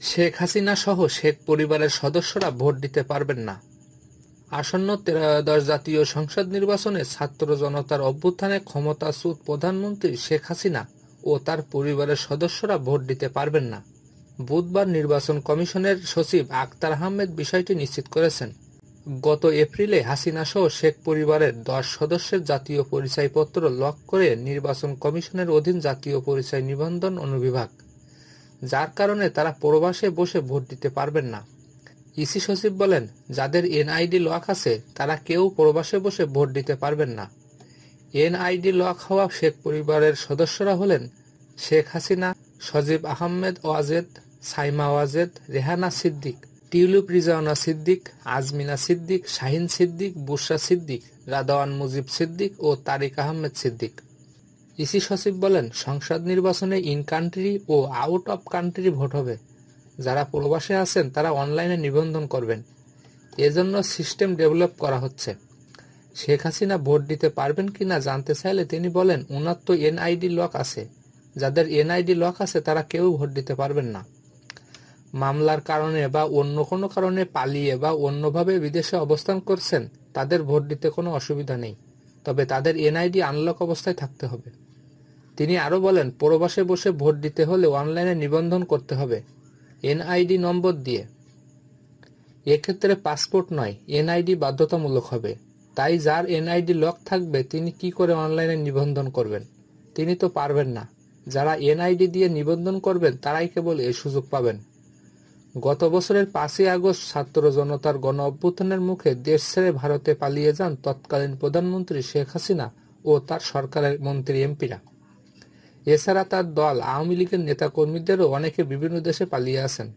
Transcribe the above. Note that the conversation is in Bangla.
শেখ হাসিনা সহ শেখ পরিবারের সদস্যরা ভোট দিতে পারবেন না। আসন্ন ত্রয়োদশ জাতীয় সংসদ নির্বাচনে ছাত্র জনতার অভ্যুত্থানে ক্ষমতাচ্যুত প্রধানমন্ত্রী শেখ হাসিনা ও তার পরিবারের সদস্যরা ভোট দিতে পারবেন না। বুধবার নির্বাচন কমিশনের সচিব আখতার আহমেদ বিষয়টি নিশ্চিত করেছেন। গত এপ্রিলে হাসিনা সহ শেখ পরিবারের 10 সদস্যের জাতীয় পরিচয়পত্র লক করে নির্বাচন কমিশনের অধীন জাতীয় পরিচয় নিবন্ধন অনুবিভাগ, যার কারণে তারা প্রবাসে বসে ভোট দিতে পারবেন না। ইসি সচিব বলেন, যাদের এনআইডি লক আছে তারা কেউ প্রবাসে বসে ভোট দিতে পারবেন না। এনআইডি লক হওয়া শেখ পরিবারের সদস্যরা হলেন শেখ হাসিনা, সজীব আহমেদ ওয়াজেদ, সাইমা ওয়াজেদ, রেহানা সিদ্দিক, টিউলিপ রিজওয়ানা সিদ্দিক, আজমিনা সিদ্দিক, শাহিন সিদ্দিক, বুশরা সিদ্দিক, রাদওয়ান মুজিব সিদ্দিক ও তারিক আহমেদ সিদ্দিক। ইসি সচিব বলেন, সংসদ নির্বাচনে ইন কান্ট্রি ও আউট অফ কান্ট্রি ভোট হবে। যারা প্রবাসে আছেন তারা অনলাইনে নিবন্ধন করবেন। এজন্য সিস্টেম ডেভেলপ করা হচ্ছে। শেখ হাসিনা ভোট দিতে পারবেন কিনা জানতে চাইলে তিনি বলেন, ওনার তো এনআইডি লক আছে। যাদের এনআইডি লক আছে তারা কেউ ভোট দিতে পারবেন না। মামলার কারণে বা অন্য কোনো কারণে পালিয়ে বা অন্যভাবে বিদেশে অবস্থান করছেন তাদের ভোট দিতে কোনো অসুবিধা নেই, তবে তাদের এনআইডি আনলক অবস্থায় থাকতে হবে। তিনি আরও বলেন, প্রবাসে বসে ভোট দিতে হলে অনলাইনে নিবন্ধন করতে হবে এনআইডি নম্বর দিয়ে। এক্ষেত্রে পাসপোর্ট নয়, এনআইডি বাধ্যতামূলক হবে। তাই যার এনআইডি লক থাকবে তিনি কি করে অনলাইনে নিবন্ধন করবেন? তিনি তো পারবেন না। যারা এনআইডি দিয়ে নিবন্ধন করবেন তারাই কেবল এই সুযোগ পাবেন। গত বছরের 5ই আগস্ট ছাত্র জনতার গণ অভ্যুত্থানের মুখে দেশ ছেড়ে ভারতে পালিয়ে যান তৎকালীন প্রধানমন্ত্রী শেখ হাসিনা ও তার সরকারের মন্ত্রী এমপিরা। এছাড়া তার দল আওয়ামী লীগের নেতাকর্মীদেরও অনেকে বিভিন্ন দেশে পালিয়ে আছেন।